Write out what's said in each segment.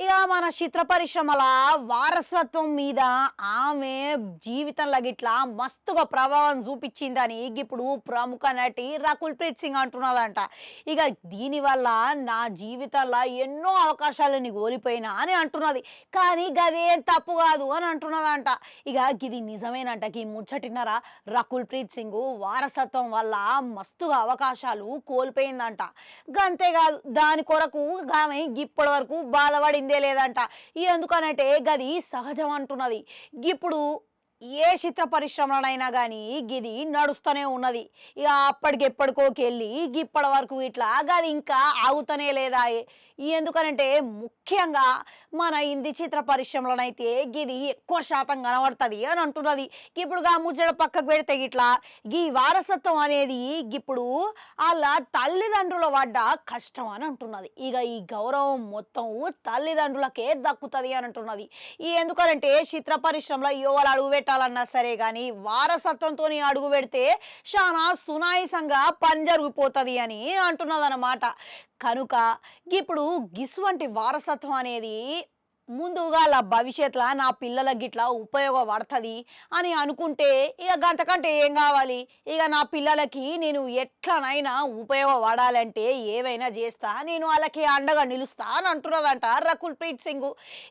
ఇక మన చిత్ర పరిశ్రమల వారసత్వం మీద ఆమె జీవితంలో గిట్లా మస్తుగా ప్రభావం చూపించిందని ఇప్పుడు ప్రముఖ నటి రకుల్ ప్రీత్ సింగ్ అంటున్నదంట. ఇక దీనివల్ల నా జీవితంలో ఎన్నో అవకాశాలని కోల్పోయినా అని అంటున్నది. కానీ గదేం తప్పు కాదు అని అంటున్నదంట. ఇక ఇది నిజమేనంట. ఈ ముచ్చటిన్నర రకుల్ ప్రీత్ సింగ్ వారసత్వం వల్ల మస్తుగా అవకాశాలు కోల్పోయిందంట. గంతేకాదు దాని కొరకు ఆమె ఇప్పటి వరకు బాధపడిందే లేదంట. ఎందుకనంటే గది సహజం అంటున్నది. ఇప్పుడు ఏ చిత్ర పరిశ్రమలైనా కానీ గిది నడుస్తూనే ఉన్నది. ఇక అప్పటికెప్పటికోకెళ్ళి ఇప్పటి వరకు ఇట్లా గది ఇంకా ఆగుతూనే లేదా. ఎందుకనంటే ముఖ్యంగా మన హిందీ చిత్ర పరిశ్రమలోనైతే గిది ఎక్కువ శాతం కనబడుతుంది అని అంటున్నది. ఇప్పుడు గా ముచ్చట పక్కకు పెడితే ఇట్లా ఈ వారసత్వం అనేది ఇప్పుడు వాళ్ళ తల్లిదండ్రుల పడ్డ కష్టం అని అంటున్నది. ఇక ఈ గౌరవం మొత్తం తల్లిదండ్రులకే దక్కుతుంది అని అంటున్నది. ఎందుకనంటే చిత్ర పరిశ్రమలో ఎవరు అడుగు పెట్టాలన్నా సరే కానీ వారసత్వంతో అడుగు పెడితే చాలా సునాయసంగా పని జరిగిపోతుంది అని అంటున్నదన్నమాట. కనుక ఇప్పుడు గిసువంటి వారసత్వం అనేది ముందుగా భవిష్యత్తులో నా పిల్లలకి గిట్లా ఉపయోగపడుతుంది అని అనుకుంటే ఇక గంతకంటే ఏం కావాలి. ఇక నా పిల్లలకి నేను ఎట్లనైనా ఉపయోగపడాలంటే ఏవైనా చేస్తా, నేను వాళ్ళకి అండగా నిలుస్తా అని అంటున్నదంట రకుల్ ప్రీత్ సింగ్.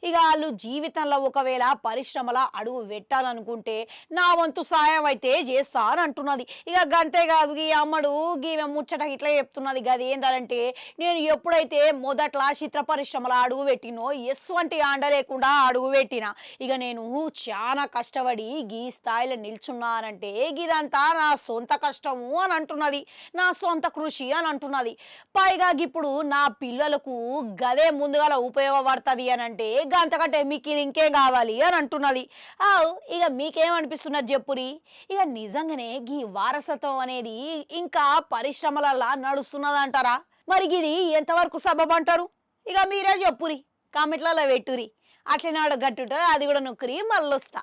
ఇక వాళ్ళు జీవితంలో ఒకవేళ పరిశ్రమలో అడుగు పెట్టాలనుకుంటే నా వంతు సాయం అయితే చేస్తా అని అంటున్నది. ఇక గంతే కాదు ఈ అమ్మడు గీమె ముచ్చట ఇట్లా చెప్తున్నది. గది ఏంటంటే నేను ఎప్పుడైతే మొదట్లా చిత్ర పరిశ్రమలో అడుగు పెట్టినో ఎస్వంటి అండ లేకుండా అడుగు పెట్టిన. ఇక నేను చాలా కష్టపడి గీ స్థాయిలో నిల్చున్నానంటే గిదంతా నా సొంత కష్టము అని అంటున్నది, నా సొంత కృషి అని అంటున్నది. పైగా ఇప్పుడు నా పిల్లలకు గదే ముందుగా ఉపయోగపడుతుంది అని అంటే గంతకంటే మీకు ఇంకేం కావాలి అని అంటున్నది. ఇక మీకేమనిపిస్తున్నది చెప్పురి. ఇక నిజంగానే ఈ వారసత్వం అనేది ఇంకా పరిశ్రమలలా నడుస్తున్నది అంటారా? మరి ఇది ఎంతవరకు సబబ్ అంటారు? ఇక మీరే చెప్పురి, కామెంట్లలో పెట్టురి. అట్లనే గట్టుంటే అది కూడా నొక్కరి మళ్ళొస్తా.